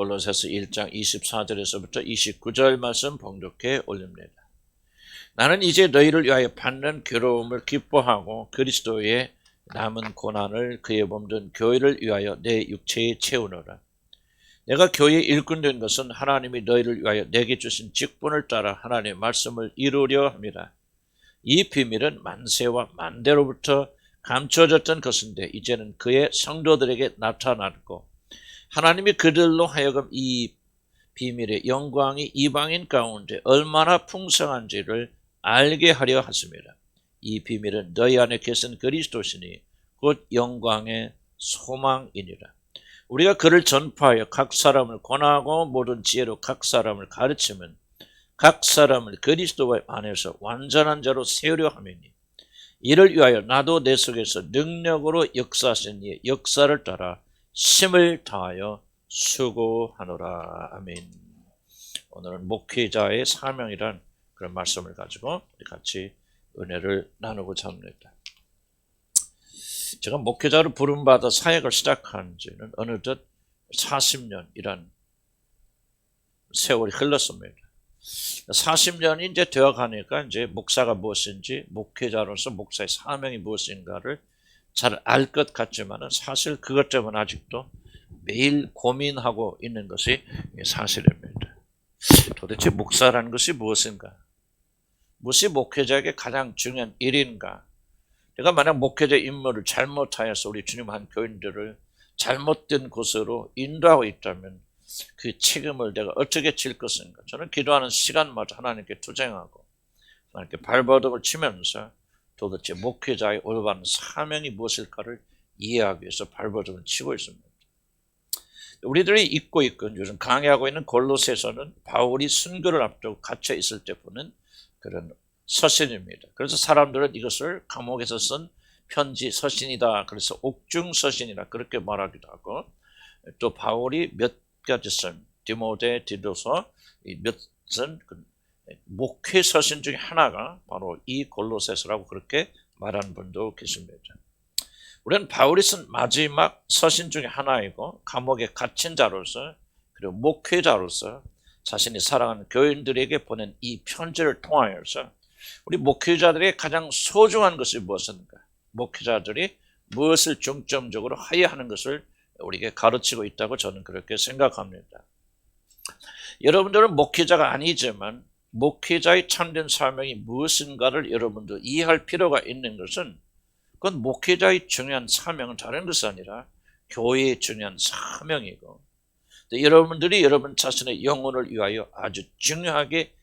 골로새서 1장 24절에서부터 29절 말씀 봉독해 올립니다. 나는 이제 너희를 위하여 받는 괴로움을 기뻐하고 그리스도의 남은 고난을 그의 몸된 교회를 위하여 내 육체에 채우노라. 내가 교회의 일꾼 된 것은 하나님이 너희를 위하여 내게 주신 직분을 따라 하나님의 말씀을 이루려 함이라. 이 비밀은 만세와 만대로부터 감춰졌던 것인데 이제는 그의 성도들에게 나타났고 하나님이 그들로 하여금 이 비밀의 영광이 이방인 가운데 얼마나 풍성한지를 알게 하려 하십니다. 이 비밀은 너희 안에 계신 그리스도시니 곧 영광의 소망이니라. 우리가 그를 전파하여 각 사람을 권하고 모든 지혜로 각 사람을 가르치면 각 사람을 그리스도 안에서 완전한 자로 세우려 함이니 이를 위하여 나도 내 속에서 능력으로 역사하신 이의 역사를 따라 힘을 다하여 수고하노라. 아멘. 오늘은 목회자의 사명이란 그런 말씀을 가지고 같이 은혜를 나누고자 합니다. 제가 목회자로 부름받아 사역을 시작한 지는 어느덧 40년이란 세월이 흘렀습니다. 40년이 이제 되어 가니까 이제 목사가 무엇인지, 목회자로서 목사의 사명이 무엇인가를 잘 알 것 같지만은 사실 그것 때문에 아직도 매일 고민하고 있는 것이 사실입니다. 도대체 목사라는 것이 무엇인가? 무엇이 목회자에게 가장 중요한 일인가? 내가 만약 목회자 임무를 잘못하여서 우리 주님 한 교인들을 잘못된 곳으로 인도하고 있다면 그 책임을 내가 어떻게 질 것인가? 저는 기도하는 시간마다 하나님께 투쟁하고 하나님께 발버둥을 치면서 도대체 목회자의 올바른 사명이 무엇일까를 이해하기 위해서 발버둥을 치고 있습니다. 우리들이 읽고 있건 요즘 강의하고 있는 골로새서는 바울이 순교를 앞두고 갇혀 있을 때 보는 그런 서신입니다. 그래서 사람들은 이것을 감옥에서 쓴 편지 서신이다. 그래서 옥중 서신이라 그렇게 말하기도 하고 또 바울이 몇 가지 쓴 디모데, 디도서 몇 쓴 목회 서신 중에 하나가 바로 이 골로새서라고 그렇게 말하는 분도 계십니다. 우리는 바울이 쓴 마지막 서신 중에 하나이고 감옥에 갇힌 자로서 그리고 목회자로서 자신이 사랑하는 교인들에게 보낸 이 편지를 통하여서 우리 목회자들의 가장 소중한 것이 무엇인가? 목회자들이 무엇을 중점적으로 해야 하는 것을 우리에게 가르치고 있다고 저는 그렇게 생각합니다. 여러분들은 목회자가 아니지만 목회자의 참된 사명이 무엇인가를 여러분도 이해할 필요가 있는 것은 그건 목회자의 중요한 사명은 다른 것이 아니라 교회의 중요한 사명이고 여러분들이 여러분 자신의 영혼을 위하여 아주 중요하게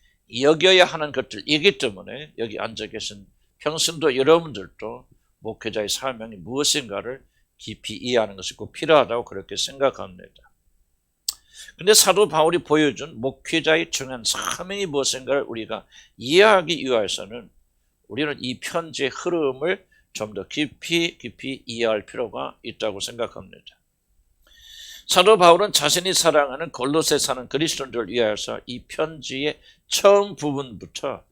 여겨야 하는 것들이기 때문에 여기 앉아 계신 평신도 여러분들도 목회자의 사명이 무엇인가를 깊이 이해하는 것이 꼭 필요하다고 그렇게 생각합니다. 그런데 사도 바울이 보여준 목회자의 중요한 사명이 무엇인가를 우리가 이해하기 위해서는 우리는 이 편지의 흐름을 좀 더 깊이 이해할 필요가 있다고 생각합니다. 사도 바울은 자신이 사랑하는 골로새 사는 그리스도인들을 위하여서 이 편지의 처음 부분부터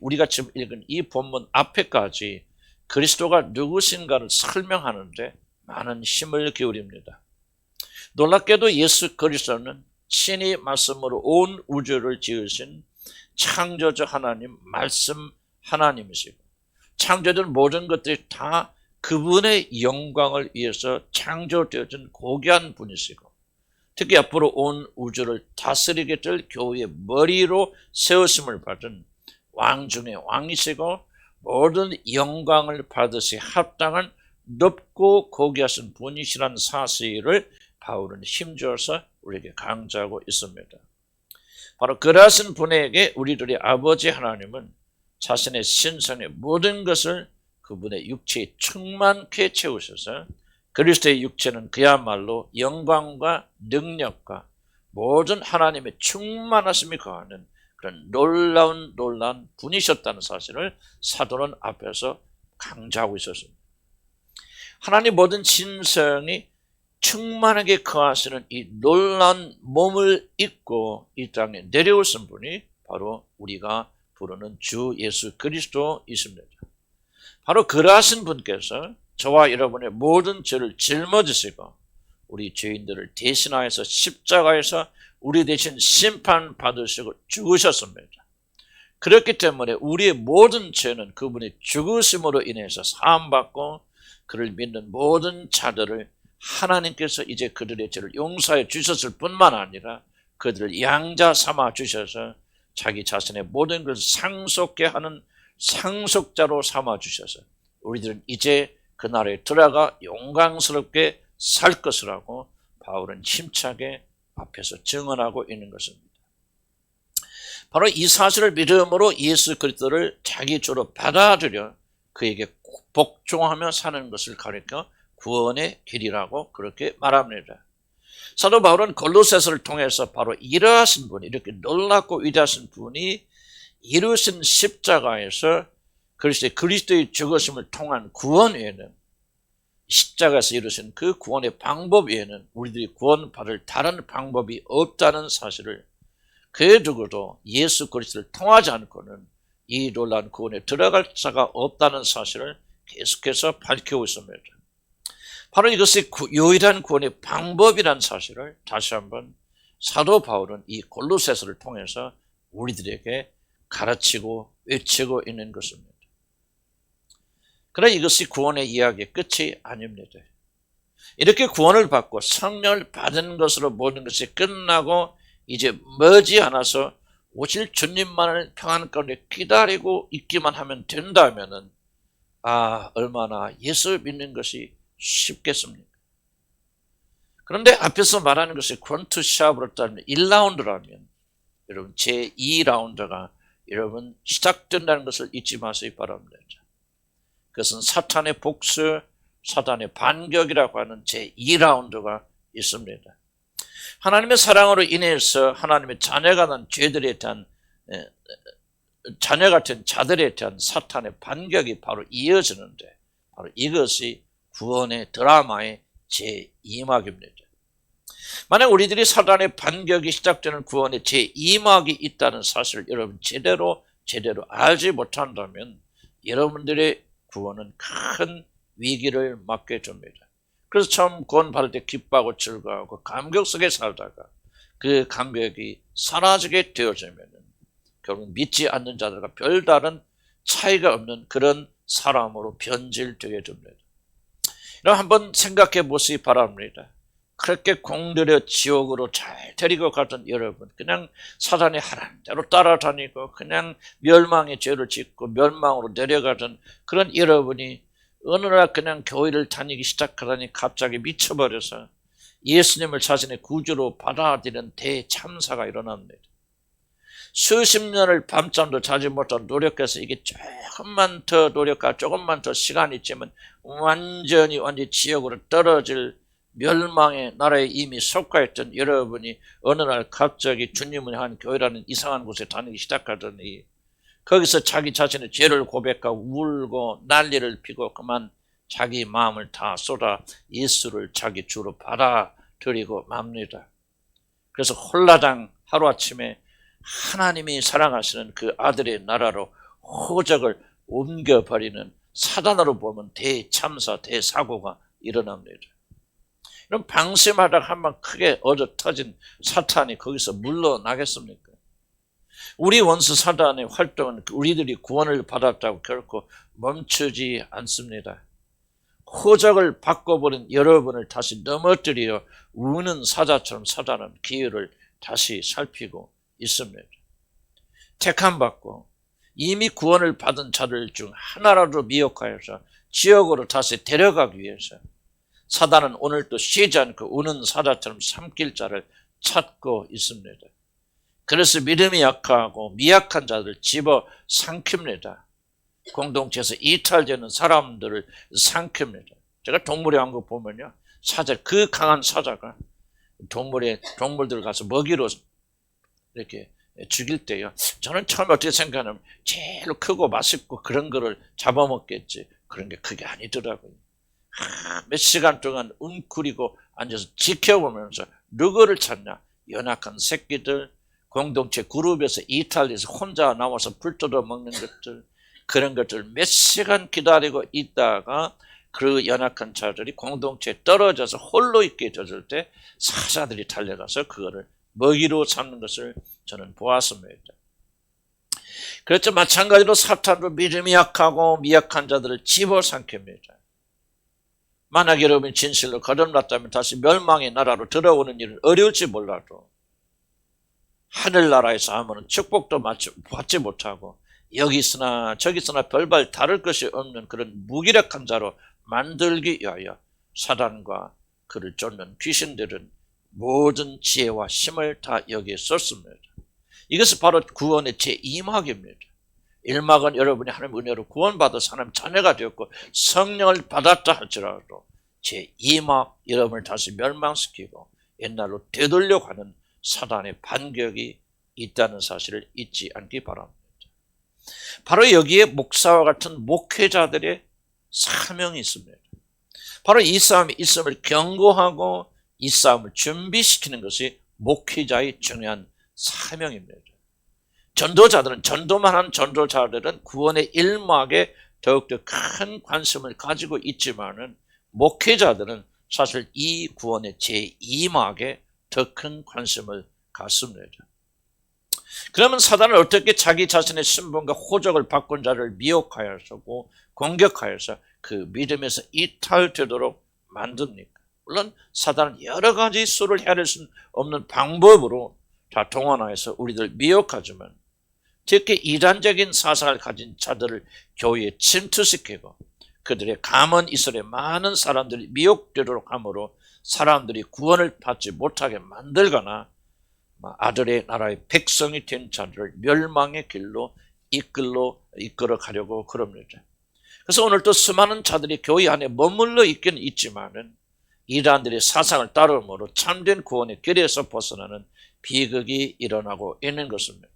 우리가 지금 읽은 이 본문 앞에까지 그리스도가 누구신가를 설명하는데 많은 힘을 기울입니다. 놀랍게도 예수 그리스도는 신이 말씀으로 온 우주를 지으신 창조주 하나님, 말씀 하나님이시고 창조된 모든 것들이 다 그분의 영광을 위해서 창조되어진 고귀한 분이시고 특히 앞으로 온 우주를 다스리게 될 교회의 머리로 세우심을 받은 왕 중의 왕이시고 모든 영광을 받으시 합당한 높고 고귀하신 분이시라는 사실을 바울은 힘줘서 우리에게 강조하고 있습니다. 바로 그러하신 분에게 우리들의 아버지 하나님은 자신의 신성의 모든 것을 그분의 육체에 충만케 채우셔서 그리스도의 육체는 그야말로 영광과 능력과 모든 하나님의 충만하심이 거하는 그런 놀라운 분이셨다는 사실을 사도는 앞에서 강조하고 있었습니다. 하나님 모든 신성이 충만하게 거하시는 이 놀라운 몸을 입고 이 땅에 내려오신 분이 바로 우리가 부르는 주 예수 그리스도이십니다. 바로 그러하신 분께서 저와 여러분의 모든 죄를 짊어지시고 우리 죄인들을 대신하여서 십자가에서 우리 대신 심판받으시고 죽으셨습니다. 그렇기 때문에 우리의 모든 죄는 그분의 죽으심으로 인해서 사함받고 그를 믿는 모든 자들을 하나님께서 이제 그들의 죄를 용서해 주셨을 뿐만 아니라 그들을 양자 삼아 주셔서 자기 자신의 모든 것을 상속케 하는 상속자로 삼아 주셔서 우리들은 이제 그 나라에 들어가 영광스럽게 살 것이라고 바울은 힘차게 앞에서 증언하고 있는 것입니다. 바로 이 사실을 믿음으로 예수 그리스도를 자기 주로 받아들여 그에게 복종하며 사는 것을 가리켜 구원의 길이라고 그렇게 말합니다. 사도 바울은 골로새서를 통해서 바로 이러하신 분이, 이렇게 놀랍고 위대하신 분이 이루신 십자가에서 그리스도의 죽으심을 통한 구원 외에는, 십자가에서 이루신 그 구원의 방법 외에는 우리들이 구원받을 다른 방법이 없다는 사실을, 그 누구도 예수 그리스도를 통하지 않고는 이 놀라운 구원에 들어갈 자가 없다는 사실을 계속해서 밝히고 있습니다. 바로 이것이 유일한 구원의 방법이라는 사실을 다시 한번 사도 바울은 이 골로새서를 통해서 우리들에게 가르치고 외치고 있는 것입니다. 그러나 이것이 구원의 이야기의 끝이 아닙니다. 이렇게 구원을 받고 성령을 받은 것으로 모든 것이 끝나고 이제 머지않아서 오실 주님만을 평안 가운데 기다리고 있기만 하면 된다면은 얼마나 예수 믿는 것이 쉽겠습니까? 그런데 앞에서 말하는 것이 퀀트 시합으로 따르면 1라운드라면 여러분 제2라운드가 여러분 시작된다는 것을 잊지 마시기 바랍니다. 그것은 사탄의 복수, 사탄의 반격이라고 하는 제2라운드가 있습니다. 하나님의 사랑으로 인해서 하나님의 자녀가 난 죄들에 대한 자녀 같은 자들에 대한 사탄의 반격이 바로 이어지는데 바로 이것이 구원의 드라마의 제2막입니다. 만약 우리들이 사탄의 반격이 시작되는 구원의 제2막이 있다는 사실을 여러분 제대로 알지 못한다면 여러분들의 구원은 큰 위기를 맞게 됩니다. 그래서 처음 구원받을 때 기뻐하고 즐거워하고 감격 속에 살다가 그 감격이 사라지게 되어지면 결국 믿지 않는 자들과 별다른 차이가 없는 그런 사람으로 변질되게 됩니다. 여러분 한번 생각해 보시기 바랍니다. 그렇게 공들여 지옥으로 잘 데리고 가던 여러분, 그냥 사단이 하라는 대로 따라다니고 그냥 멸망의 죄를 짓고 멸망으로 내려가던 그런 여러분이 어느 날 그냥 교회를 다니기 시작하더니 갑자기 미쳐버려서 예수님을 자신의 구주로 받아들이는 대참사가 일어납니다. 수십 년을 밤잠도 자지 못하고 노력해서 이게 조금만 더 노력하고 조금만 더 시간이 있지만 완전히 지옥으로 떨어질 멸망의 나라에 이미 속하였던 여러분이 어느 날 갑자기 주님을 한 교회라는 이상한 곳에 다니기 시작하더니 거기서 자기 자신의 죄를 고백하고 울고 난리를 피고 그만 자기 마음을 다 쏟아 예수를 자기 주로 받아들이고 맙니다. 그래서 홀라당 하루아침에 하나님이 사랑하시는 그 아들의 나라로 호적을 옮겨버리는 사단으로 보면 대참사, 대사고가 일어납니다. 이런 방심하다가 한번 크게 얻어 터진 사탄이 거기서 물러나겠습니까? 우리 원수 사단의 활동은 우리들이 구원을 받았다고 결코 멈추지 않습니다. 호적을 바꿔버린 여러분을 다시 넘어뜨려 우는 사자처럼 사단은 기회를 다시 살피고 있습니다. 택함받고 이미 구원을 받은 자들 중 하나라도 미혹하여서 지옥으로 다시 데려가기 위해서 사단은 오늘도 쉬지 않고 우는 사자처럼 삼킬 자를 찾고 있습니다. 그래서 믿음이 약하고 미약한 자들 집어 삼킵니다. 공동체에서 이탈되는 사람들을 삼킵니다. 제가 동물의 왕국 보면요, 그 강한 사자가 동물들 가서 먹이로 이렇게 죽일 때요, 저는 처음에 어떻게 생각하냐면 제일 크고 맛있고 그런 거를 잡아먹겠지. 그런 게 그게 아니더라고요. 몇 시간 동안 웅크리고 앉아서 지켜보면서 누구를 찾냐? 연약한 새끼들, 공동체 그룹에서 이탈해서 혼자 나와서 불 뜯어 먹는 것들, 그런 것들 몇 시간 기다리고 있다가 그 연약한 자들이 공동체에 떨어져서 홀로 있게 되었을 때 사자들이 달려가서 그거를 먹이로 삼는 것을 저는 보았습니다. 그렇죠. 마찬가지로 사탄도 믿음이 약하고 미약한 자들을 집어삼킵니다. 만약 여러분이 진실로 거듭났다면 다시 멸망의 나라로 들어오는 일은 어려울지 몰라도 하늘나라에서 하면 축복도 받지 못하고 여기 있으나 저기 있으나 별발 다를 것이 없는 그런 무기력한 자로 만들기 위하여 사단과 그를 쫓는 귀신들은 모든 지혜와 힘을 다 여기에 썼습니다. 이것은 바로 구원의 제2막입니다. 1막은 여러분이 하나님 은혜로 구원받아서 하나님 자녀가 되었고 성령을 받았다 할지라도 제2막 여러분을 다시 멸망시키고 옛날로 되돌려가는 사단의 반격이 있다는 사실을 잊지 않기 바랍니다. 바로 여기에 목사와 같은 목회자들의 사명이 있습니다. 바로 이 싸움이 있음을 경고하고 이 싸움을 준비시키는 것이 목회자의 중요한 사명입니다. 전도자들은 전도만 하는 전도자들은 구원의 1막에 더욱더 큰 관심을 가지고 있지만은 목회자들은 사실 이 구원의 제2막에 더 큰 관심을 갖습니다. 그러면 사단은 어떻게 자기 자신의 신분과 호적을 바꾼 자를 미혹하여서고 공격하여서 그 믿음에서 이탈되도록 만듭니까? 물론 사단은 여러 가지 수를 헤아릴 수 없는 방법으로 다 동원하여서 우리들 미혹하지만 특히 이단적인 사상을 가진 자들을 교회에 침투시키고 그들의 감언 이설에 많은 사람들이 미혹되도록 함으로 사람들이 구원을 받지 못하게 만들거나 아들의 나라의 백성이 된 자들을 멸망의 길로 이끌어 가려고 그럽니다. 그래서 오늘 또 수많은 자들이 교회 안에 머물러 있기는 있지만은 이단들의 사상을 따름으로 참된 구원의 길에서 벗어나는 비극이 일어나고 있는 것입니다.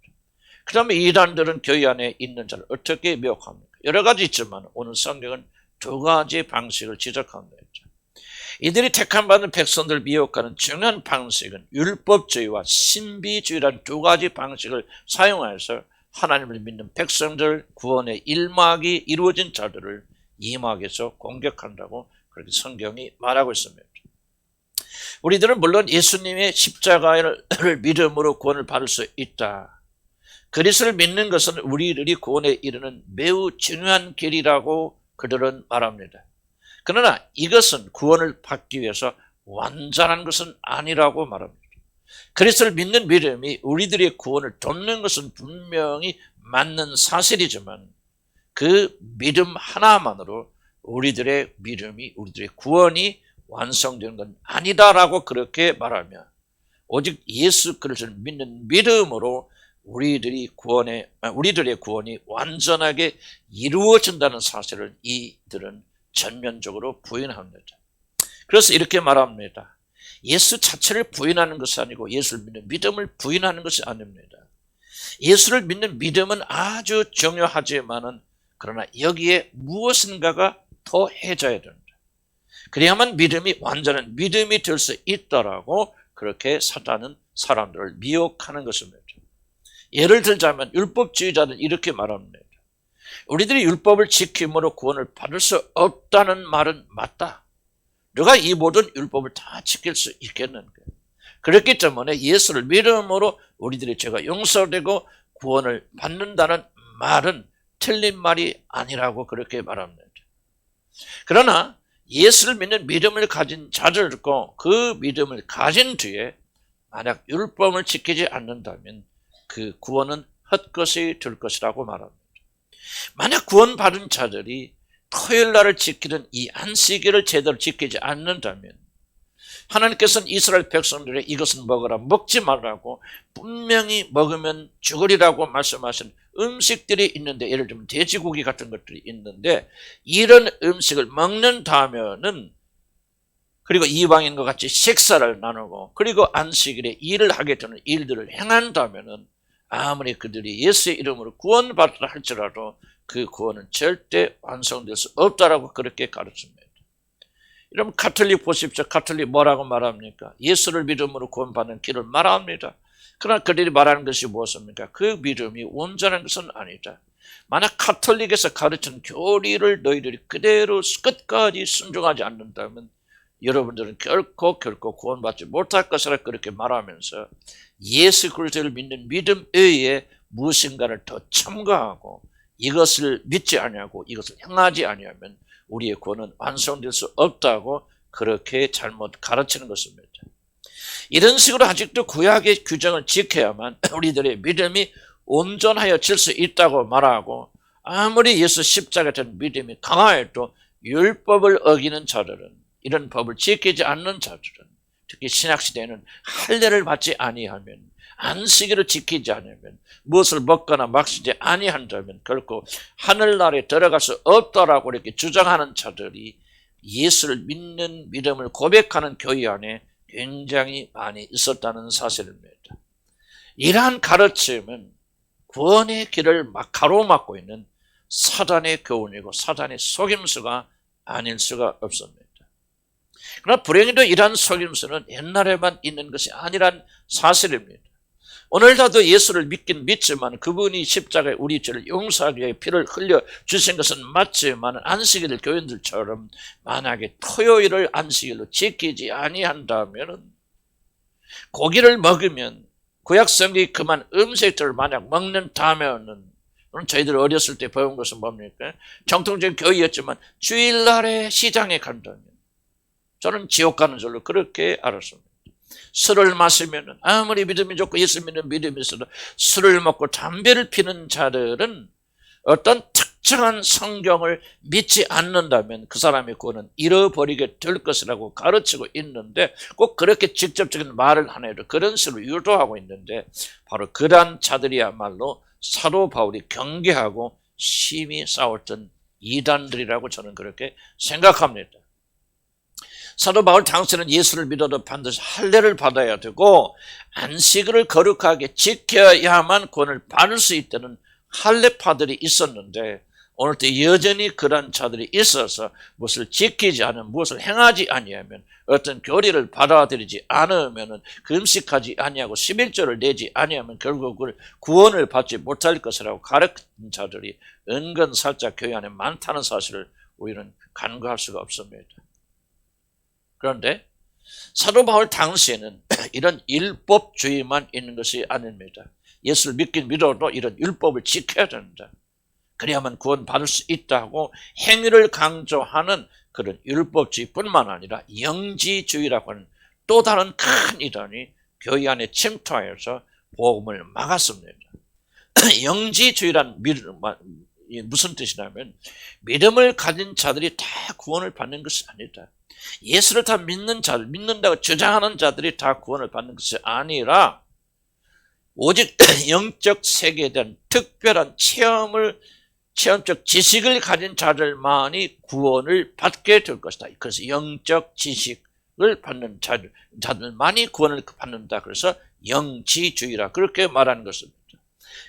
그러면 이단들은 교회 안에 있는 자를 어떻게 미혹합니까? 여러 가지 있지만 오늘 성경은 두 가지 방식을 지적합니다. 이들이 택함받은 백성들을 미혹하는 중요한 방식은 율법주의와 신비주의라는 두 가지 방식을 사용해서 하나님을 믿는 백성들 구원의 1막이 이루어진 자들을 2막에서 공격한다고 그렇게 성경이 말하고 있습니다. 우리들은 물론 예수님의 십자가를 믿음으로 구원을 받을 수 있다. 그리스도를 믿는 것은 우리들이 구원에 이르는 매우 중요한 길이라고 그들은 말합니다. 그러나 이것은 구원을 받기 위해서 완전한 것은 아니라고 말합니다. 그리스도를 믿는 믿음이 우리들의 구원을 돕는 것은 분명히 맞는 사실이지만 그 믿음 하나만으로 우리들의 구원이 완성되는 건 아니다라고 그렇게 말하며 오직 예수 그리스도를 믿는 믿음으로 우리들의 구원이 완전하게 이루어진다는 사실을 이들은 전면적으로 부인합니다. 그래서 이렇게 말합니다. 예수 자체를 부인하는 것이 아니고 예수를 믿는 믿음을 부인하는 것이 아닙니다. 예수를 믿는 믿음은 아주 중요하지만은 그러나 여기에 무엇인가가 더해져야 됩니다. 그래야만 믿음이 완전한 믿음이 될 수 있다라고 그렇게 사단은 사람들을 미혹하는 것입니다. 예를 들자면 율법주의자는 이렇게 말합니다. 우리들이 율법을 지킴으로 구원을 받을 수 없다는 말은 맞다. 누가 이 모든 율법을 다 지킬 수 있겠는가? 그렇기 때문에 예수를 믿음으로 우리들의 죄가 용서되고 구원을 받는다는 말은 틀린 말이 아니라고 그렇게 말합니다. 그러나 예수를 믿는 믿음을 가진 자들고 그 믿음을 가진 뒤에 만약 율법을 지키지 않는다면 그 구원은 헛것이 될 것이라고 말합니다. 만약 구원받은 자들이 토요일날을 지키는 이 안식일을 제대로 지키지 않는다면 하나님께서는 이스라엘 백성들에 이것은 먹으라 먹지 말라고 분명히 먹으면 죽으리라고 말씀하신 음식들이 있는데 예를 들면 돼지고기 같은 것들이 있는데 이런 음식을 먹는다면은 그리고 이방인과 같이 식사를 나누고 그리고 안식일에 일을 하게 되는 일들을 행한다면은 아무리 그들이 예수의 이름으로 구원받으라 할지라도 그 구원은 절대 완성될 수 없다라고 그렇게 가르칩니다. 여러분 가톨릭 보십시오. 가톨릭 뭐라고 말합니까? 예수를 믿음으로 구원받는 길을 말합니다. 그러나 그들이 말하는 것이 무엇입니까? 그 믿음이 온전한 것은 아니다. 만약 카톨릭에서 가르치는 교리를 너희들이 그대로 끝까지 순종하지 않는다면 여러분들은 결코 구원받지 못할 것이라 그렇게 말하면서 예수 그리스도를 믿는 믿음 외에 무엇인가를 더 첨가하고 이것을 믿지 아니하고 이것을 행하지 아니하면 우리의 구원은 완성될 수 없다고 그렇게 잘못 가르치는 것입니다. 이런 식으로 아직도 구약의 규정을 지켜야만 우리들의 믿음이 온전하여질 수 있다고 말하고, 아무리 예수 십자가에 대한 믿음이 강하여도 율법을 어기는 자들은, 이런 법을 지키지 않는 자들은, 특히 신약시대에는 할례를 받지 아니하면, 안식일을 지키지 않으면, 무엇을 먹거나 마시지 아니한다면 결코 하늘나라에 들어갈 수 없다라고 이렇게 주장하는 자들이 예수를 믿는 믿음을 고백하는 교회 안에 굉장히 많이 있었다는 사실입니다. 이러한 가르침은 구원의 길을 가로막고 있는 사단의 교훈이고 사단의 속임수가 아닐 수가 없습니다. 그러나 불행히도 이러한 속임수는 옛날에만 있는 것이 아니란 사실입니다. 오늘날도 예수를 믿긴 믿지만 그분이 십자가에 우리 죄를 용서하기 위해 피를 흘려 주신 것은 맞지만 안식일 교인들처럼 만약에 토요일을 안식일로 지키지 아니한다면, 고기를 먹으면 구약성경이 그만 음식들을 만약 먹는다면은, 저희들 어렸을 때 배운 것은 뭡니까? 정통적인 교회였지만 주일날에 시장에 간다면 저는 지옥 가는 줄로 그렇게 알았습니다. 술을 마시면 아무리 믿음이 좋고 예수 믿는 믿음이 있어도 술을 먹고 담배를 피는 자들은 어떤 특정한 성경을 믿지 않는다면 그 사람의 구원은 잃어버리게 될 것이라고 가르치고 있는데, 꼭 그렇게 직접적인 말을 안 해도 그런 식으로 유도하고 있는데, 바로 그러한 자들이야말로 사도 바울이 경계하고 심히 싸웠던 이단들이라고 저는 그렇게 생각합니다. 사도 바울 당시에는 예수를 믿어도 반드시 할례를 받아야 되고 안식일을 거룩하게 지켜야만 구원을 받을 수 있다는 할례파들이 있었는데, 오늘도 여전히 그런 자들이 있어서 무엇을 지키지 않으면, 무엇을 행하지 아니하면, 어떤 교리를 받아들이지 않으면, 금식하지 아니하고 11조를 내지 아니하면 결국 구원을 받지 못할 것이라고 가르친 자들이 은근 살짝 교회 안에 많다는 사실을 우리는 간과할 수가 없습니다. 그런데 사도 바울 당시에는 이런 율법주의만 있는 것이 아닙니다. 예수를 믿긴 믿어도 이런 율법을 지켜야 된다, 그래야만 구원받을 수 있다고 행위를 강조하는 그런 율법주의뿐만 아니라 영지주의라고 하는 또 다른 큰 이단이 교회 안에 침투하여서 복음을 막았습니다. 영지주의란 무슨 뜻이냐면, 믿음을 가진 자들이 다 구원을 받는 것이 아니다. 예수를 다 믿는 자들, 믿는다고 주장하는 자들이 다 구원을 받는 것이 아니라 오직 영적 세계에 대한 특별한 체험적 지식을 가진 자들만이 구원을 받게 될 것이다. 그래서 영적 지식을 받는 자들만이 구원을 받는다. 그래서 영지주의라 그렇게 말하는 것입니다.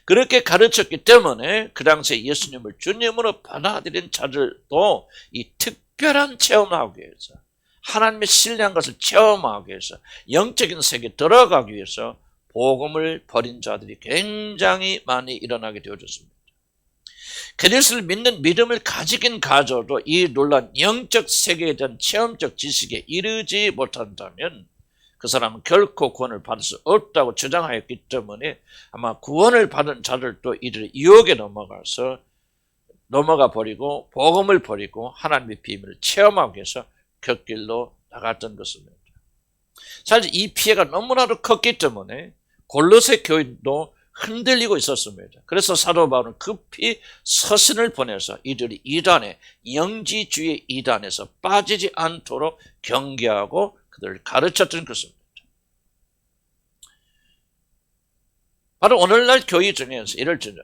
그렇게 가르쳤기 때문에 그 당시에 예수님을 주님으로 받아들인 자들도 이 특별한 체험을 하기 위해서, 하나님의 신뢰한 것을 체험하기 위해서, 영적인 세계에 들어가기 위해서 복음을 버린 자들이 굉장히 많이 일어나게 되어졌습니다. 그리스도를 믿는 믿음을 가지긴 가져도 이 놀란 영적 세계에 대한 체험적 지식에 이르지 못한다면 그 사람은 결코 구원을 받을 수 없다고 주장하였기 때문에 아마 구원을 받은 자들도 이들의 유혹에 넘어가 버리고 복음을 버리고 하나님의 비밀을 체험하기 위해서 곁길로 나갔던 것입니다. 사실 이 피해가 너무나도 컸기 때문에 골로새 교인도 흔들리고 있었습니다. 그래서 사도 바울은 급히 서신을 보내서 이들이 이단에, 영지주의 이단에서 빠지지 않도록 경계하고 그들을 가르쳤던 것입니다. 바로 오늘날 교회 중에서 예를 들어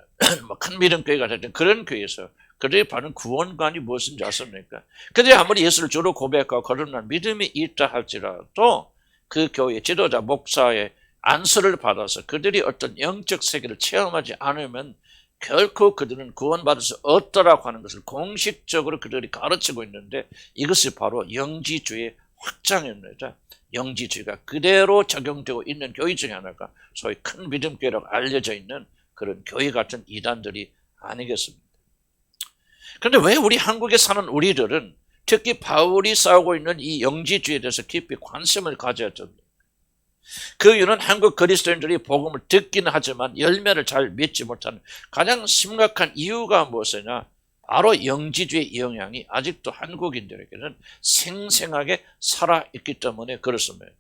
큰 믿음교회가 됐든 그런 교회에서 그들이 받는 구원관이 무엇인지 아십니까? 그들이 아무리 예수를 주로 고백하고 거듭난 믿음이 있다 할지라도 그 교회 지도자 목사의 안수를 받아서 그들이 어떤 영적 세계를 체험하지 않으면 결코 그들은 구원받을 수 없다라고 하는 것을 공식적으로 그들이 가르치고 있는데, 이것이 바로 영지주의의 확장입니다. 영지주의가 그대로 적용되고 있는 교회 중에 하나가 소위 큰 믿음교회라고 알려져 있는 그런 교회 같은 이단들이 아니겠습니까? 그런데 왜 우리 한국에 사는 우리들은 특히 바울이 싸우고 있는 이 영지주의에 대해서 깊이 관심을 가져야 됩니다. 그 이유는 한국 그리스도인들이 복음을 듣기는 하지만 열매를 잘 맺지 못하는 가장 심각한 이유가 무엇이냐? 바로 영지주의 영향이 아직도 한국인들에게는 생생하게 살아있기 때문에 그렇습니다.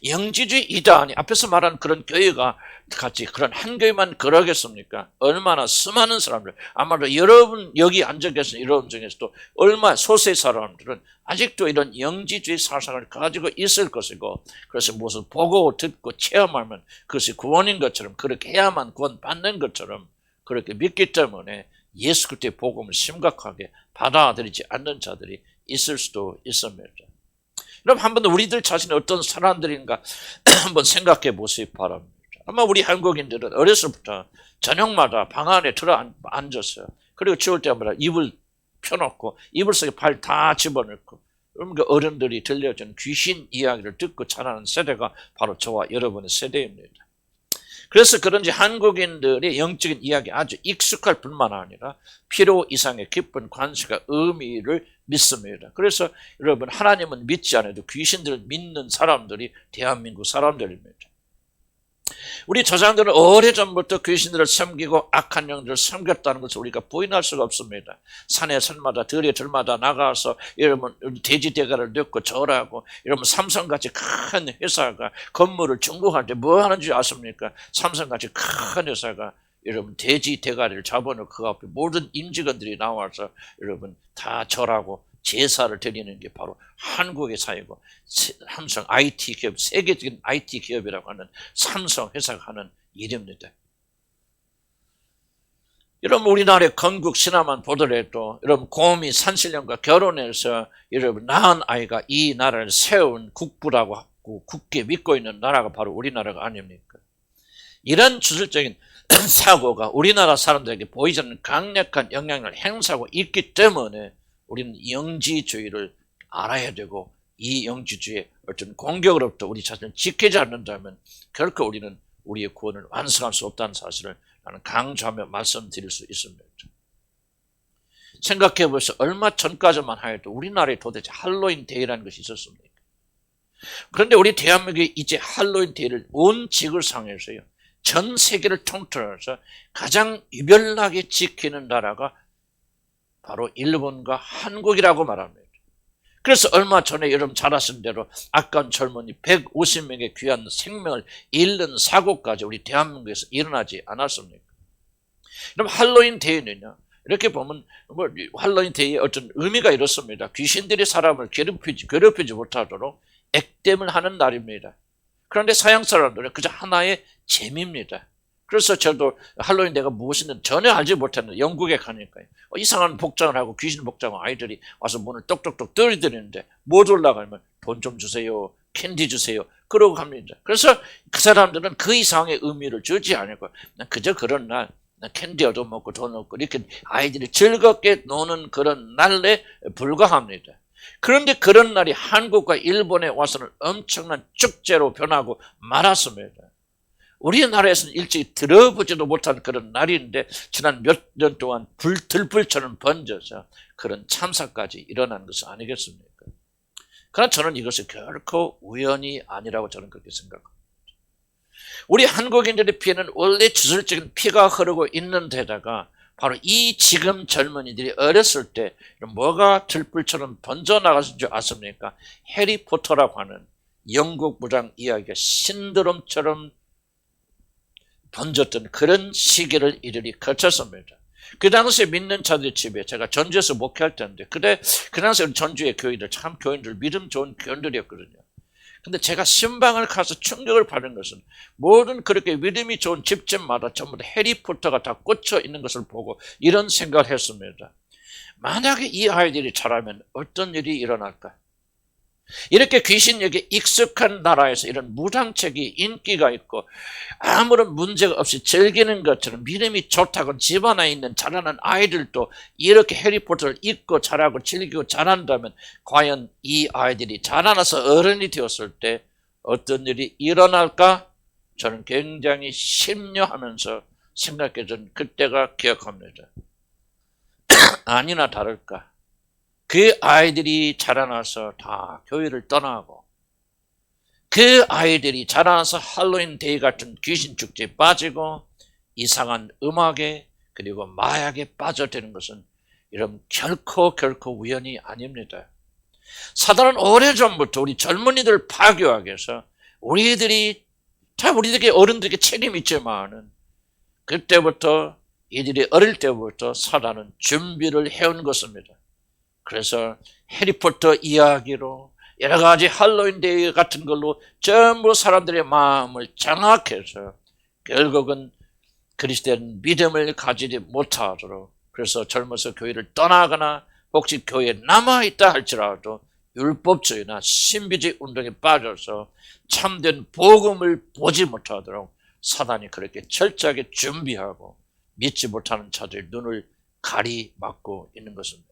영지주의 이단이 앞에서 말한 그런 교회가 같이 그런 한 교회만 그러겠습니까? 얼마나 수많은 사람들, 아마도 여러분 여기 앉아 계신 여러분 중에서도 얼마 소수의 사람들은 아직도 이런 영지주의 사상을 가지고 있을 것이고, 그래서 무엇을 보고 듣고 체험하면 그것이 구원인 것처럼, 그렇게 해야만 구원받는 것처럼 그렇게 믿기 때문에 예수 그리스도의 복음을 심각하게 받아들이지 않는 자들이 있을 수도 있습니다. 여러분, 한번 우리들 자신이 어떤 사람들인가 한번 생각해 보시기 바랍니다. 아마 우리 한국인들은 어렸을부터 저녁마다 방 안에 들어 앉았어요. 그리고 추울 때마다 이불 펴놓고 이불 속에 발 다 집어넣고, 그러니까 어른들이 들려주는 귀신 이야기를 듣고 자라는 세대가 바로 저와 여러분의 세대입니다. 그래서 그런지 한국인들의 영적인 이야기 아주 익숙할 뿐만 아니라 필요 이상의 깊은 관심과 의미를 믿습니다. 그래서 여러분, 하나님은 믿지 않아도 귀신들을 믿는 사람들이 대한민국 사람들입니다. 우리 조상들은 오래전부터 귀신들을 섬기고 악한 영들을 섬겼다는 것을 우리가 부인할 수가 없습니다. 산에 산마다 들에 들마다 나가서 여러분 돼지 대가를 넣고 절하고, 여러분 삼성같이 큰 회사가 건물을 중국할 때 뭐 하는지 아십니까? 삼성같이 큰 회사가 여러분 돼지 대가리를 잡아놓고 그 앞에 모든 임직원들이 나와서 여러분 다 절하고 제사를 드리는 게 바로 한국의 사회고, 삼성 IT 기업, 세계적인 IT 기업이라고 하는 삼성 회사가 하는 일입니다. 여러분, 우리나라의 건국 신화만 보더라도 여러분 곰이 산신령과 결혼해서 여러분 낳은 아이가 이 나라를 세운 국부라고 하고 굳게 믿고 있는 나라가 바로 우리나라가 아닙니까? 이런 주술적인 사고가 우리나라 사람들에게 보이지 않는 강력한 영향을 행사하고 있기 때문에 우리는 영지주의를 알아야 되고, 이 영지주의의 어떤 공격으로부터 우리 자신을 지키지 않는다면 결코 우리는 우리의 구원을 완성할 수 없다는 사실을 나는 강조하며 말씀드릴 수 있습니다. 생각해 보세요. 얼마 전까지만 하여도 우리나라에 도대체 할로윈 데이라는 것이 있었습니까? 그런데 우리 대한민국이 이제 할로윈 데이를 온 지구상에서요, 전 세계를 통틀어서 가장 유별나게 지키는 나라가 바로 일본과 한국이라고 말합니다. 그래서 얼마 전에 여러분 잘 아시는 대로 아까운 젊은이 150명의 귀한 생명을 잃는 사고까지 우리 대한민국에서 일어나지 않았습니까? 그럼 할로윈 데이는요, 이렇게 보면 할로윈 데이의 어떤 의미가 이렇습니다. 귀신들이 사람을 괴롭히지 못하도록 액땜을 하는 날입니다. 그런데 서양 사람들은 그저 하나의 재미입니다. 그래서 저도 할로윈 데이가 무엇인지 전혀 알지 못했는데 영국에 가니까요, 이상한 복장을 하고 귀신 복장한 아이들이 와서 문을 똑똑똑 들이대는데 못 올라가면 돈 좀 주세요, 캔디 주세요, 그러고 갑니다. 그래서 그 사람들은 그 이상의 의미를 주지 않고 그저 그런 날 캔디 얻어먹고 돈 얻고 이렇게 아이들이 즐겁게 노는 그런 날에 불과합니다. 그런데 그런 날이 한국과 일본에 와서는 엄청난 축제로 변하고 말았습니다. 우리나라에서는 일찍 들어보지도 못한 그런 날인데 지난 몇 년 동안 들불처럼 번져서 그런 참사까지 일어난 것은 아니겠습니까? 그러나 저는 이것이 결코 우연이 아니라고 저는 그렇게 생각합니다. 우리 한국인들의 피에는 원래 주술적인 피가 흐르고 있는 데다가 바로 이 지금 젊은이들이 어렸을 때 뭐가 들불처럼 번져나갔을 줄 아십니까? 해리포터라고 하는 영국 무장 이야기가 신드롬처럼 번졌던 그런 시기를 이들이 거쳤습니다. 그 당시에 믿는 자들 집에 제가 전주에서 목회할 때인데, 그 당시에 전주의 교인들 참 교인들 믿음 좋은 교인들이었거든요. 근데 제가 신방을 가서 충격을 받은 것은 모든 그렇게 믿음이 좋은 집집마다 전부 다 해리포터가 다 꽂혀 있는 것을 보고 이런 생각을 했습니다. 만약에 이 아이들이 자라면 어떤 일이 일어날까? 이렇게 귀신에게 익숙한 나라에서 이런 무당책이 인기가 있고 아무런 문제가 없이 즐기는 것처럼 믿음이 좋다고 집안에 있는 자라는 아이들도 이렇게 해리포터를 읽고 자라고 즐기고 자란다면 과연 이 아이들이 자라나서 어른이 되었을 때 어떤 일이 일어날까? 저는 굉장히 심려하면서 생각해 전 그때가 기억합니다. 아니나 다를까 그 아이들이 자라나서 다 교회를 떠나고 그 아이들이 자라나서 할로윈 데이 같은 귀신 축제에 빠지고 이상한 음악에 그리고 마약에 빠져드는 것은 이런 결코 우연이 아닙니다. 사단은 오래전부터 우리 젊은이들 파괴하기 위해서 우리들이 어른들에게 책임이 있지만은 그때부터 이들이 어릴 때부터 사단은 준비를 해온 것입니다. 그래서 해리포터 이야기로 여러 가지 할로윈 데이 같은 걸로 전부 사람들의 마음을 장악해서 결국은 그리스도인 믿음을 가지지 못하도록 그래서 젊어서 교회를 떠나거나 혹시 교회에 남아있다 할지라도 율법주의나 신비주의 운동에 빠져서 참된 복음을 보지 못하도록 사단이 그렇게 철저하게 준비하고 믿지 못하는 자들의 눈을 가리막고 있는 것입니다.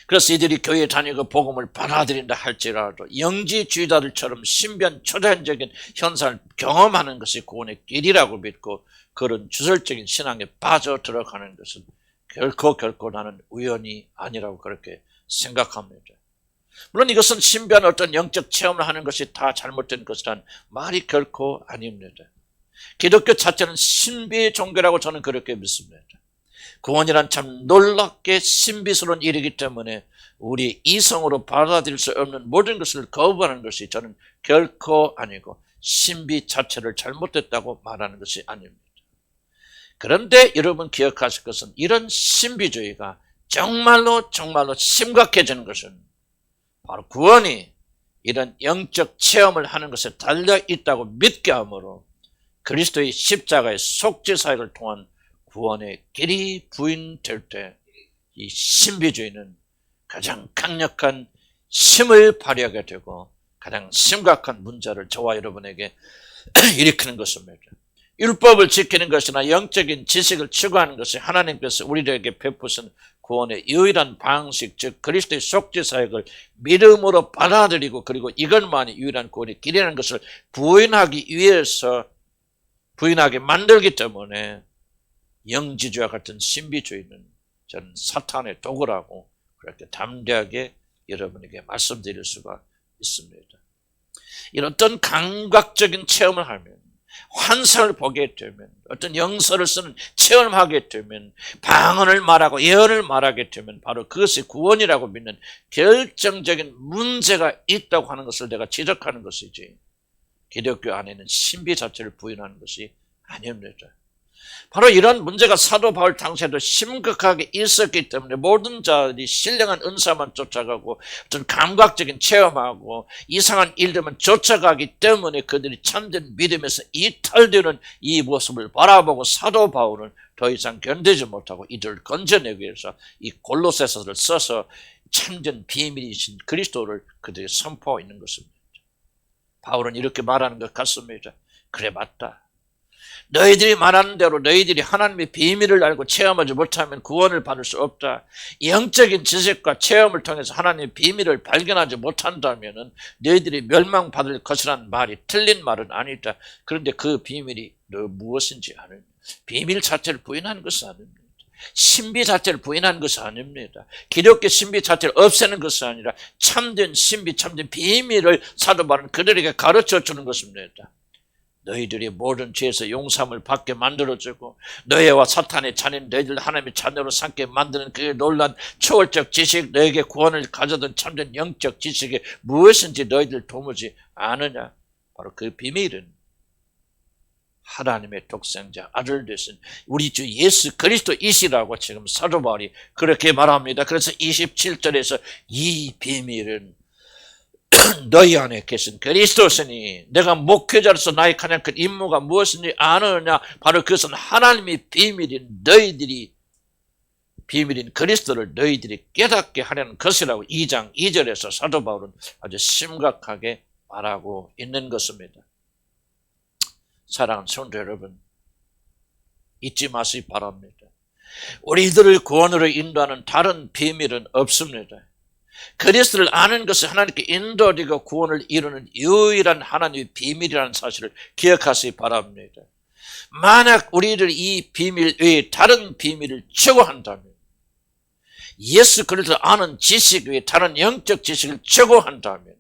그래서 이들이 교회에 다니고 복음을 받아들인다 할지라도 영지주의자들처럼 신비한 초자연적인 현상을 경험하는 것이 구원의 길이라고 믿고 그런 주설적인 신앙에 빠져 들어가는 것은 결코 나는 우연이 아니라고 그렇게 생각합니다. 물론 이것은 신비한 어떤 영적 체험을 하는 것이 다 잘못된 것이란 말이 결코 아닙니다. 기독교 자체는 신비의 종교라고 저는 그렇게 믿습니다. 구원이란 참 놀랍게 신비스러운 일이기 때문에 우리 이성으로 받아들일 수 없는 모든 것을 거부하는 것이 저는 결코 아니고 신비 자체를 잘못됐다고 말하는 것이 아닙니다. 그런데 여러분 기억하실 것은 이런 신비주의가 정말로 심각해지는 것은 바로 구원이 이런 영적 체험을 하는 것에 달려있다고 믿게 하므로 그리스도의 십자가의 속죄사역을 통한 구원의 길이 부인될 때 이 신비주의는 가장 강력한 힘을 발휘하게 되고 가장 심각한 문제를 저와 여러분에게 일으키는 것입니다. 율법을 지키는 것이나 영적인 지식을 추구하는 것이 하나님께서 우리에게 베푸신 구원의 유일한 방식, 즉 그리스도의 속죄사역을 믿음으로 받아들이고 그리고 이것만이 유일한 구원의 길이라는 것을 부인하게 만들기 때문에 영지주의와 같은 신비주의는 저는 사탄의 도구라고 그렇게 담대하게 여러분에게 말씀드릴 수가 있습니다. 이런 어떤 감각적인 체험을 하면 환상을 보게 되면 어떤 영서를 쓰는 체험을 하게 되면 방언을 말하고 예언을 말하게 되면 바로 그것이 구원이라고 믿는 결정적인 문제가 있다고 하는 것을 내가 지적하는 것이지 기독교 안에는 신비 자체를 부인하는 것이 아닙니다. 바로 이런 문제가 사도 바울 당시에도 심각하게 있었기 때문에 모든 자들이 신령한 은사만 쫓아가고 어떤 감각적인 체험하고 이상한 일들만 쫓아가기 때문에 그들이 참된 믿음에서 이탈되는 이 모습을 바라보고 사도 바울은 더 이상 견디지 못하고 이들을 건져내기 위해서 이 골로새서를 써서 참된 비밀이신 그리스도를 그들이 선포하고 있는 것입니다. 바울은 이렇게 말하는 것 같습니다. 그래 맞다. 너희들이 말하는 대로 너희들이 하나님의 비밀을 알고 체험하지 못하면 구원을 받을 수 없다. 영적인 지식과 체험을 통해서 하나님의 비밀을 발견하지 못한다면 너희들이 멸망받을 것이라는 말이 틀린 말은 아니다. 그런데 그 비밀이 무엇인지 아느냐. 비밀 자체를 부인하는 것은 아닙니다. 신비 자체를 부인하는 것은 아닙니다. 기독교 신비 자체를 없애는 것이 아니라 참된 신비, 참된 비밀을 사도 바울은 그들에게 가르쳐 주는 것입니다. 너희들이 모든 죄에서 용서함을 받게 만들어주고 너희와 사탄의 자녀인 너희들 하나님의 자녀로 삼게 만드는 그 놀란 초월적 지식, 너에게 구원을 가져던 참된 영적 지식이 무엇인지 너희들 도무지 아느냐. 바로 그 비밀은 하나님의 독생자 아들 되신 우리 주 예수 그리스도이시라고 지금 사도 바울이 그렇게 말합니다. 그래서 27절에서 이 비밀은 너희 안에 계신 그리스도시니 내가 목회자로서 나의 가장 큰 임무가 무엇인지 아느냐. 바로 그것은 하나님의 비밀인 그리스도를 너희들이 깨닫게 하려는 것이라고 2장 2절에서 사도 바울은 아주 심각하게 말하고 있는 것입니다. 사랑하는 성도 여러분, 잊지 마시기 바랍니다. 우리들을 구원으로 인도하는 다른 비밀은 없습니다. 그리스도를 아는 것이 하나님께 인도되고 구원을 이루는 유일한 하나님의 비밀이라는 사실을 기억하시기 바랍니다. 만약 우리들이 이 비밀 외에 다른 비밀을 추구한다면, 예수 그리스도를 아는 지식 외에 다른 영적 지식을 추구한다면,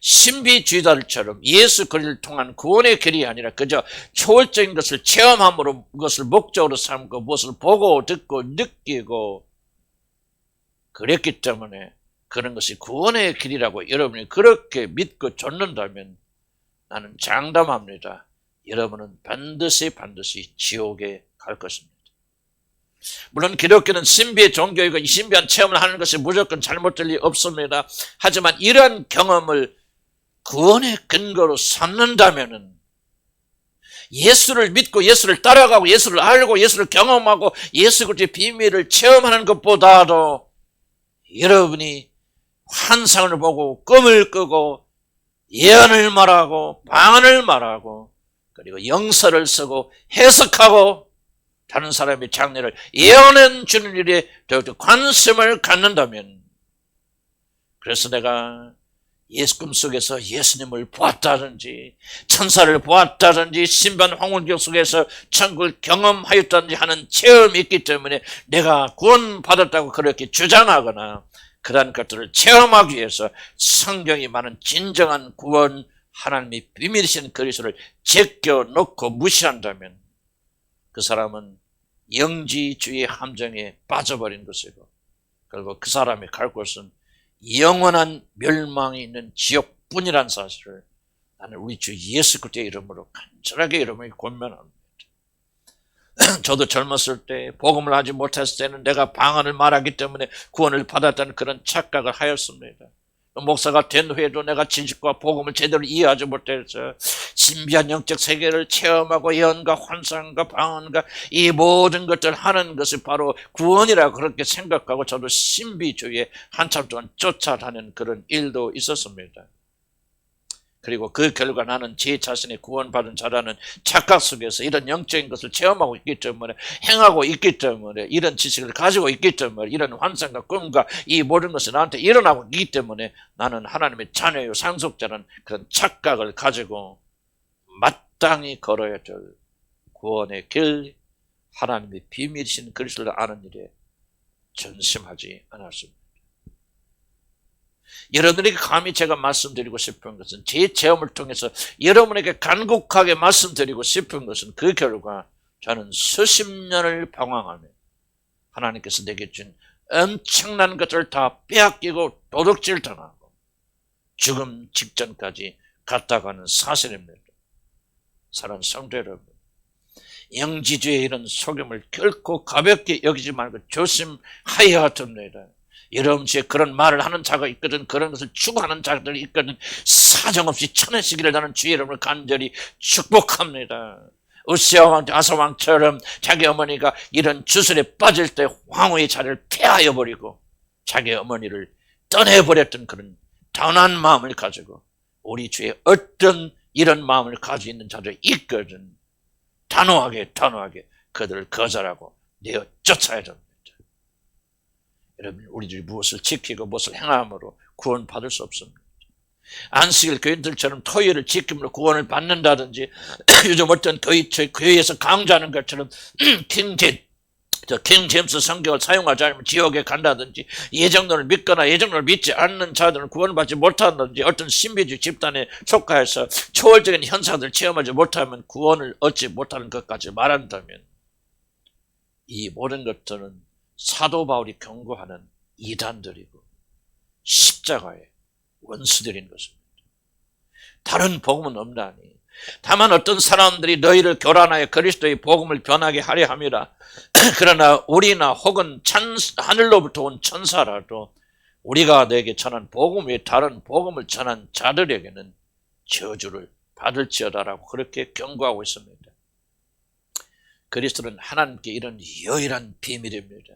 신비주의자들처럼 예수 그리스도를 통한 구원의 길이 아니라 그저 초월적인 것을 체험함으로 그것을 목적으로 삼고 무엇을 보고 듣고 느끼고 그랬기 때문에 그런 것이 구원의 길이라고 여러분이 그렇게 믿고 좇는다면 나는 장담합니다. 여러분은 반드시 지옥에 갈 것입니다. 물론 기독교는 신비의 종교이고 신비한 체험을 하는 것이 무조건 잘못될 리 없습니다. 하지만 이러한 경험을 구원의 근거로 삼는다면은 예수를 믿고 예수를 따라가고 예수를 알고 예수를 경험하고 예수 그리스도의 비밀을 체험하는 것보다도 여러분이 환상을 보고 꿈을 꾸고 예언을 말하고 방언을 말하고 그리고 영서를 쓰고 해석하고 다른 사람의 장래를 예언해 주는 일에 더욱더 관심을 갖는다면, 그래서 내가 예수 꿈속에서 예수님을 보았다든지 천사를 보았다든지 신비한 황홀경 속에서 천국을 경험하였다든지 하는 체험이 있기 때문에 내가 구원받았다고 그렇게 주장하거나 그러한 것들을 체험하기 위해서 성경이 말하는 진정한 구원, 하나님의 비밀이신 그리스도를 제껴놓고 무시한다면 그 사람은 영지주의 함정에 빠져버린 것이고, 그리고 그 사람이 갈 곳은 영원한 멸망이 있는 지옥뿐이라는 사실을 나는 우리 주 예수 그리스도의 이름으로 간절하게 여러분이 권면합니다. 저도 젊었을 때 복음을 하지 못했을 때는 내가 방언을 말하기 때문에 구원을 받았다는 그런 착각을 하였습니다. 목사가 된 후에도 내가 지식과 복음을 제대로 이해하지 못해서 신비한 영적 세계를 체험하고 예언과 환상과 방언과 이 모든 것들 하는 것이 바로 구원이라고 그렇게 생각하고 저도 신비주의에 한참 동안 쫓아다니는 그런 일도 있었습니다. 그리고 그 결과 나는 제 자신이 구원받은 자라는 착각 속에서 이런 영적인 것을 체험하고 있기 때문에, 행하고 있기 때문에, 이런 지식을 가지고 있기 때문에, 이런 환상과 꿈과 이 모든 것이 나한테 일어나고 있기 때문에 나는 하나님의 자녀요 상속자라는 그런 착각을 가지고 마땅히 걸어야 될 구원의 길, 하나님의 비밀이신 그리스도를 아는 일에 전심하지 않았습니다. 여러분에게 감히 제가 말씀드리고 싶은 것은, 제 체험을 통해서 여러분에게 간곡하게 말씀드리고 싶은 것은, 그 결과 저는 수십 년을 방황하며 하나님께서 내게 준 엄청난 것을 다 빼앗기고 도둑질 당하고 죽음 직전까지 갔다가는 사실입니다. 사랑하는 성도 여러분, 영지주의 이런 속임을 결코 가볍게 여기지 말고 조심하여야 됩니다. 여러분 중에 그런 말을 하는 자가 있거든, 그런 것을 추구하는 자들이 있거든, 사정없이 쳐내시기를 나는 주의 이름을 간절히 축복합니다. 우시아왕, 아사왕처럼 자기 어머니가 이런 주술에 빠질 때 황후의 자리를 폐하여 버리고 자기 어머니를 떠내버렸던 그런 단호한 마음을 가지고 우리 주에 어떤 이런 마음을 가지고 있는 자들이 있거든, 단호하게 그들을 거절하고 내어 쫓아야 됩니다. 여러분, 우리들이 무엇을 지키고 무엇을 행함으로 구원받을 수 없습니다. 안식일 교인들처럼 토요일을 지킴으로 구원을 받는다든지 요즘 어떤 교회에서 강조하는 것처럼 킹 제임스 성경을 사용하지 않으면 지옥에 간다든지, 예정론을 믿거나 예정론을 믿지 않는 자들은 구원받지 못한다든지, 어떤 신비주의 집단에 속하여서 초월적인 현상들을 체험하지 못하면 구원을 얻지 못하는 것까지 말한다면, 이 모든 것들은 사도 바울이 경고하는 이단들이고 십자가의 원수들인 것입니다. 다른 복음은 없나니 다만 어떤 사람들이 너희를 교란하여 그리스도의 복음을 변하게 하려 함이라. 그러나 우리나 혹은 하늘로부터 온 천사라도 우리가 너에게 전한 복음 외에 다른 복음을 전한 자들에게는 저주를 받을지어다라고 그렇게 경고하고 있습니다. 그리스도는 하나님께 이런 유일한 비밀입니다.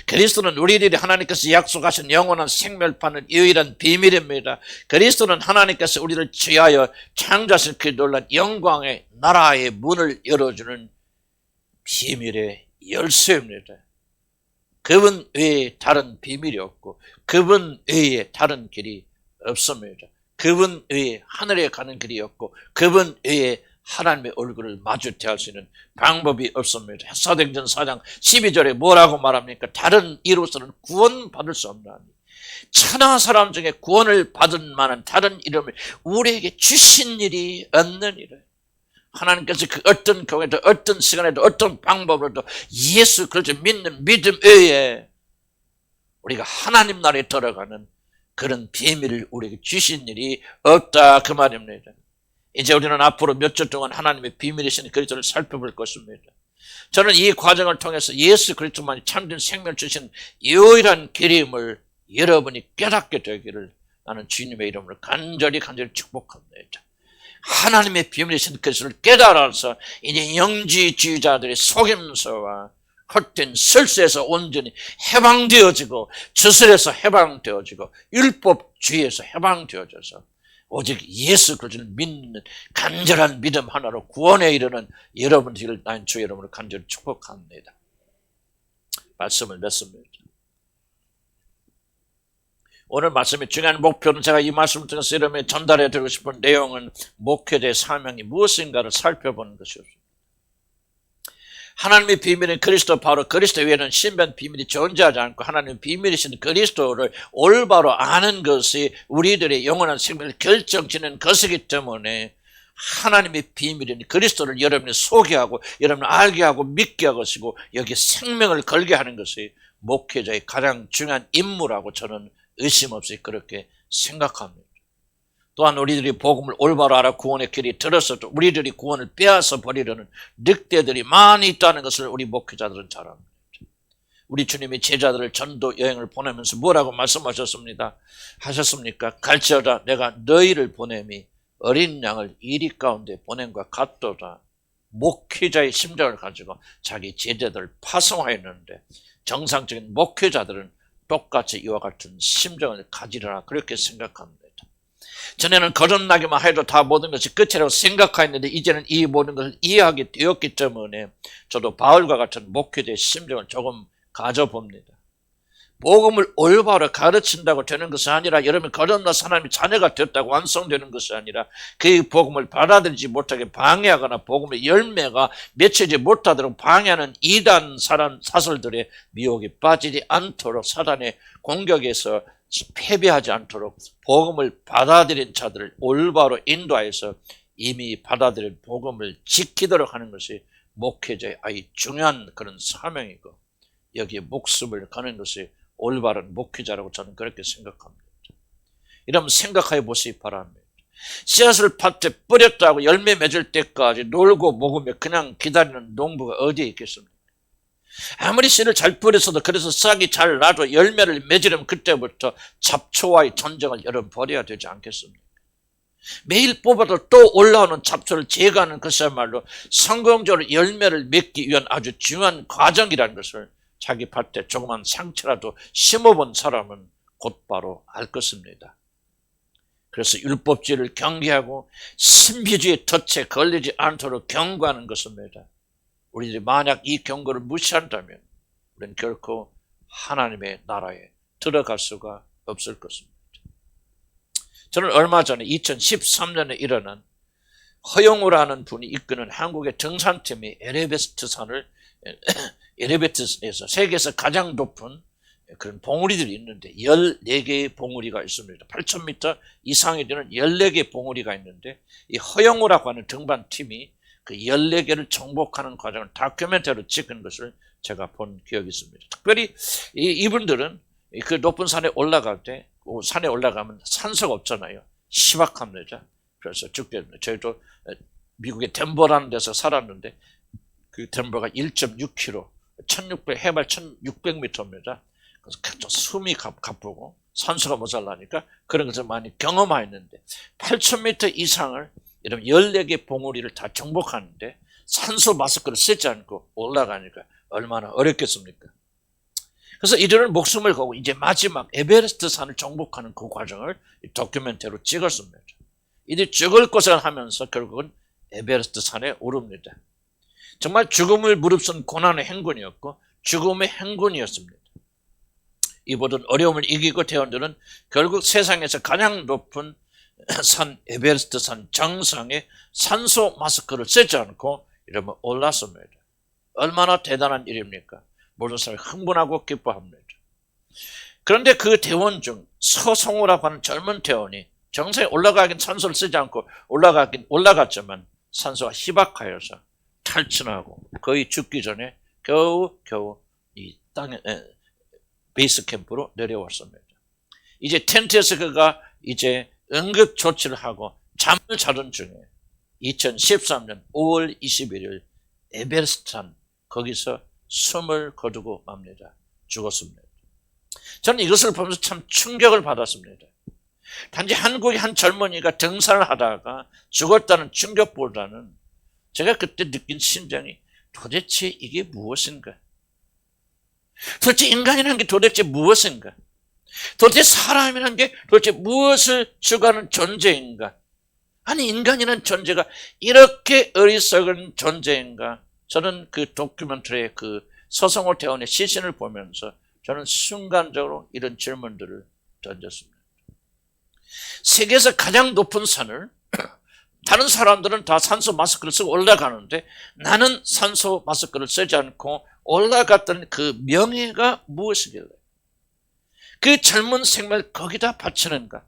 그리스도는 우리들이 하나님께서 약속하신 영원한 생명을 받는 유일한 비밀입니다. 그리스도는 하나님께서 우리를 취하여 창조하신 그 놀란 영광의 나라의 문을 열어주는 비밀의 열쇠입니다. 그분 외에 다른 비밀이 없고 그분 외에 다른 길이 없습니다. 그분 외에 하늘에 가는 길이 없고 그분 외에 하나님의 얼굴을 마주 대할 수 있는 방법이 없습니다. 사도행전 4장 12절에 뭐라고 말합니까? 다른 이로서는 구원받을 수 없나니 천하 사람 중에 구원을 받은 만한 다른 이름을 우리에게 주신 일이 없느니라. 하나님께서 그 어떤 경우에도 어떤 시간에도 어떤 방법으로도 예수 그리스도 믿는 믿음 외에 우리가 하나님 나라에 들어가는 그런 비밀을 우리에게 주신 일이 없다 그 말입니다. 이제 우리는 앞으로 몇 주 동안 하나님의 비밀이신 그리스도를 살펴볼 것입니다. 저는 이 과정을 통해서 예수 그리스도만이 참된 생명을 주신 유일한 길임을 여러분이 깨닫게 되기를 나는 주님의 이름으로 간절히 축복합니다. 하나님의 비밀이신 그리스도를 깨달아서 이제 영지주의자들의 속임수와 헛된 설수에서 온전히 해방되어지고 주술에서 해방되어지고 율법주의에서 해방되어져서 오직 예수 그리스도를 믿는 간절한 믿음 하나로 구원에 이르는 여러분들을 난 주 여러분을 간절히 축복합니다. 말씀을 맺습니다. 오늘 말씀의 중요한 목표는 제가 이 말씀을 통해서 여러분에게 전달해 드리고 싶은 내용은 목회자의 사명이 무엇인가를 살펴보는 것이었습니다. 하나님의 비밀은 그리스도, 바로 그리스도 외에는 신비한 비밀이 존재하지 않고 하나님의 비밀이신 그리스도를 올바로 아는 것이 우리들의 영원한 생명을 결정짓는 것이기 때문에 하나님의 비밀인 그리스도를 여러분이 소개하고 여러분을 알게 하고 믿게 하시고 여기에 생명을 걸게 하는 것이 목회자의 가장 중요한 임무라고 저는 의심 없이 그렇게 생각합니다. 또한 우리들이 복음을 올바로 알아 구원의 길이 들었어도 우리들이 구원을 빼앗아 버리려는 늑대들이 많이 있다는 것을 우리 목회자들은 잘 압니다. 우리 주님이 제자들을 전도 여행을 보내면서 뭐라고 말씀하셨습니까? 갈지어다 내가 너희를 보냄이 어린 양을 이리 가운데 보냄과 같도다. 목회자의 심정을 가지고 자기 제자들을 파송하였는데 정상적인 목회자들은 똑같이 이와 같은 심정을 가지려나 그렇게 생각합니다. 전에는 거듭나기만 해도 다 모든 것이 끝이라고 생각했는데 이제는 이 모든 것을 이해하게 되었기 때문에 저도 바울과 같은 목회자의 심정을 조금 가져봅니다. 복음을 올바로 가르친다고 되는 것이 아니라 여러분 거듭나서 하나님의 자녀가 되었다고 완성되는 것이 아니라 그 복음을 받아들이지 못하게 방해하거나 복음의 열매가 맺히지 못하도록 방해하는 이단 사설들의 미혹에 빠지지 않도록 사단의 공격에서 패배하지 않도록 복음을 받아들인 자들을 올바로 인도하여서 이미 받아들인 복음을 지키도록 하는 것이 목회자의 아주 중요한 그런 사명이고 여기에 목숨을 거는 것이 올바른 목회자라고 저는 그렇게 생각합니다. 이러면 생각해 보시기 바랍니다. 씨앗을 밭에 뿌렸다고 열매 맺을 때까지 놀고 먹으며 그냥 기다리는 농부가 어디에 있겠습니까? 아무리 씨를 잘 뿌렸어도 그래서 싹이 잘 나도 열매를 맺으려면 그때부터 잡초와의 전쟁을 여러분 벌여야 되지 않겠습니까? 매일 뽑아도 또 올라오는 잡초를 제거하는 것이야말로 성공적으로 열매를 맺기 위한 아주 중요한 과정이라는 것을 자기 밭에 조그만 상처라도 심어본 사람은 곧바로 알 것입니다. 그래서 율법주의를 경계하고 신비주의 덫에 걸리지 않도록 경고하는 것입니다. 우리들이 만약 이 경고를 무시한다면 우리는 결코 하나님의 나라에 들어갈 수가 없을 것입니다. 저는 얼마 전에 2013년에 일어난 허영우라는 분이 이끄는 한국의 등산팀이 에베레스트에서 세계에서 가장 높은 그런 봉우리들이 있는데 14개의 봉우리가 있습니다. 8,000m 이상이 되는 14개의 봉우리가 있는데 이 허영우라고 하는 등반팀이 그 14개를 정복하는 과정을 다큐멘터리로 찍은 것을 제가 본 기억이 있습니다. 특별히 이분들은 그 높은 산에 올라갈 때 산에 올라가면 산소가 없잖아요. 희박합니다. 그래서 죽게 됩니다. 저희도 미국의 덴버라는 데서 살았는데 그 덴버가 1.6km, 해발 1600m입니다. 그래서 숨이 가쁘고 산소가 모자라니까 그런 것을 많이 경험하였는데 8000m 이상을 여러분 14개 봉우리를 다 정복하는데 산소 마스크를 쓰지 않고 올라가니까 얼마나 어렵겠습니까? 그래서 이들은 목숨을 걸고 이제 마지막 에베레스트 산을 정복하는 그 과정을 다큐멘터리로 찍었습니다. 이들이 죽을 것을 하면서 결국은 에베레스트 산에 오릅니다. 정말 죽음을 무릅쓴 고난의 행군이었고 죽음의 행군이었습니다. 이 모든 어려움을 이기고 대원들은 결국 세상에서 가장 높은 산 에베레스트 산 정상에 산소 마스크를 쓰지 않고 이러면 올랐습니다. 얼마나 대단한 일입니까? 모든 사람이 흥분하고 기뻐합니다. 그런데 그 대원 중 서성우라고 하는 젊은 대원이 정상에 올라가긴 산소를 쓰지 않고 올라갔지만 산소가 희박하여서 탈진하고 거의 죽기 전에 겨우 이 땅에 베이스 캠프로 내려왔습니다. 이제 텐트에서 그가 이제 응급 조치를 하고 잠을 자던 중에 2013년 5월 21일 에베레스트산 거기서 숨을 거두고 맙니다. 죽었습니다. 저는 이것을 보면서 참 충격을 받았습니다. 단지 한국의 한 젊은이가 등산을 하다가 죽었다는 충격보다는 제가 그때 느낀 심정이 도대체 이게 무엇인가? 도대체 인간이라는 게 도대체 무엇인가? 도대체 사람이라는 게 도대체 무엇을 추구하는 존재인가? 아니 인간이라는 존재가 이렇게 어리석은 존재인가? 저는 그 다큐멘터리의 그 서성호 대원의 시신을 보면서 저는 순간적으로 이런 질문들을 던졌습니다. 세계에서 가장 높은 산을 다른 사람들은 다 산소 마스크를 쓰고 올라가는데 나는 산소 마스크를 쓰지 않고 올라갔던 그 명예가 무엇이길래 그 젊은 생명을 거기다 바치는가?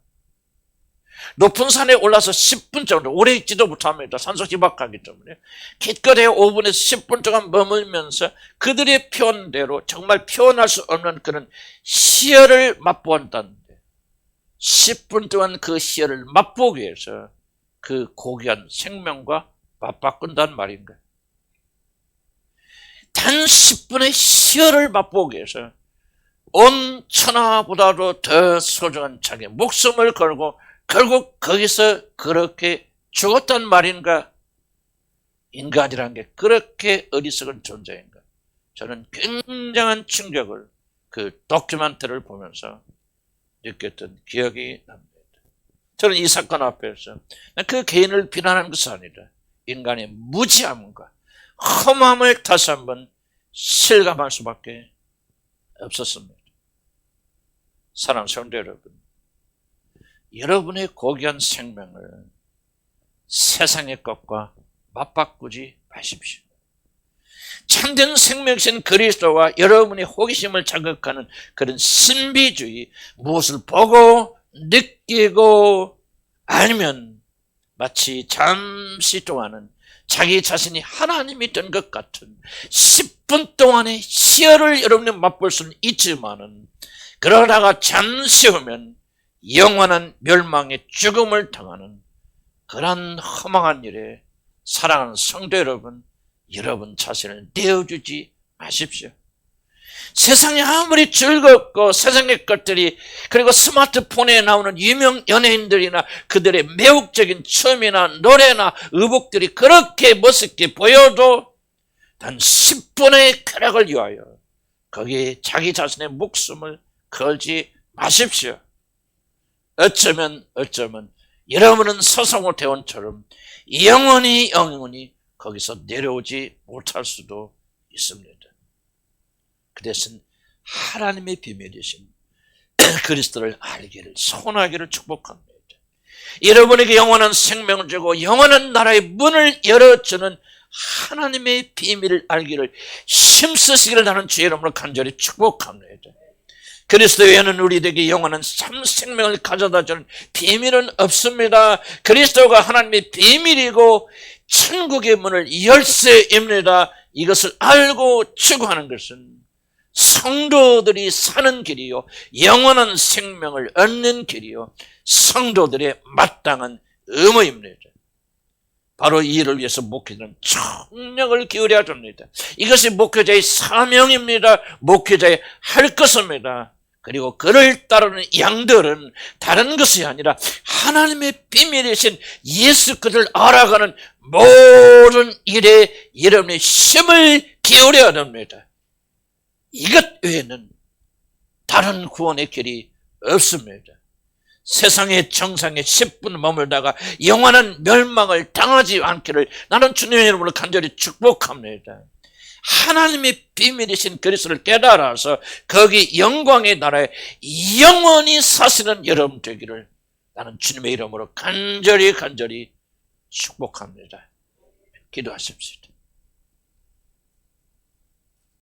높은 산에 올라서 10분 정도, 오래 있지도 못합니다. 산소 희박하기 때문에. 기껏해 5분에서 10분 동안 머물면서 그들의 표현대로 정말 표현할 수 없는 그런 희열을 맛보았다는데 10분 동안 그 희열을 맛보기 위해서 그 고귀한 생명과 맞바꾼다는 말인가? 단 10분의 희열을 맛보기 위해서 온 천하보다도 더 소중한 자기 목숨을 걸고 결국 거기서 그렇게 죽었단 말인가? 인간이라는 게 그렇게 어리석은 존재인가? 저는 굉장한 충격을 그 다큐멘터리를 보면서 느꼈던 기억이 납니다. 저는 이 사건 앞에서 그 개인을 비난하는 것이 아니라 인간의 무지함과 험함을 다시 한번 실감할 수밖에 없었습니다. 사랑하는 성도 여러분, 여러분의 고귀한 생명을 세상의 것과 맞바꾸지 마십시오. 참된 생명이신 그리스도와 여러분의 호기심을 자극하는 그런 신비주의, 무엇을 보고 느끼고 알면 마치 잠시 동안은 자기 자신이 하나님이 된 것 같은 10분 동안의 희열을 여러분이 맛볼 수는 있지만은 그러다가 잠시 후면 영원한 멸망의 죽음을 당하는 그런 허망한 일에 사랑하는 성도 여러분, 여러분 자신을 내어주지 마십시오. 세상이 아무리 즐겁고 세상의 것들이 그리고 스마트폰에 나오는 유명 연예인들이나 그들의 매혹적인 춤이나 노래나 의복들이 그렇게 멋있게 보여도 단 10분의 쾌락을 위하여 거기에 자기 자신의 목숨을 걸지 마십시오. 어쩌면 여러분은 서성호 대원처럼 영원히 거기서 내려오지 못할 수도 있습니다. 그 대신 하나님의 비밀이신 그리스도를 알기를 소원하기를 축복합니다. 여러분에게 영원한 생명을 주고 영원한 나라의 문을 열어주는 하나님의 비밀을 알기를 힘쓰시기를 나는 주의 이름으로 간절히 축복합니다. 그리스도 외에는 우리에게 영원한 참 생명을 가져다 주는 비밀은 없습니다. 그리스도가 하나님의 비밀이고 천국의 문을 열쇠입니다. 이것을 알고 추구하는 것은 성도들이 사는 길이요, 영원한 생명을 얻는 길이요, 성도들의 마땅한 의무입니다. 바로 이 일을 위해서 목회자는 총력을 기울여야 됩니다. 이것이 목회자의 사명입니다. 목회자의 할 것입니다. 그리고 그를 따르는 양들은 다른 것이 아니라 하나님의 비밀이신 예수 그를 알아가는 모든 일에 여러분의 힘을 기울여야 됩니다. 이것 외에는 다른 구원의 길이 없습니다. 세상의 정상에 10분 머물다가 영원한 멸망을 당하지 않기를 나는 주님의 이름으로 간절히 축복합니다. 하나님의 비밀이신 그리스도를 깨달아서 거기 영광의 나라에 영원히 사시는 여러분 되기를 나는 주님의 이름으로 간절히 축복합니다. 기도하십시오.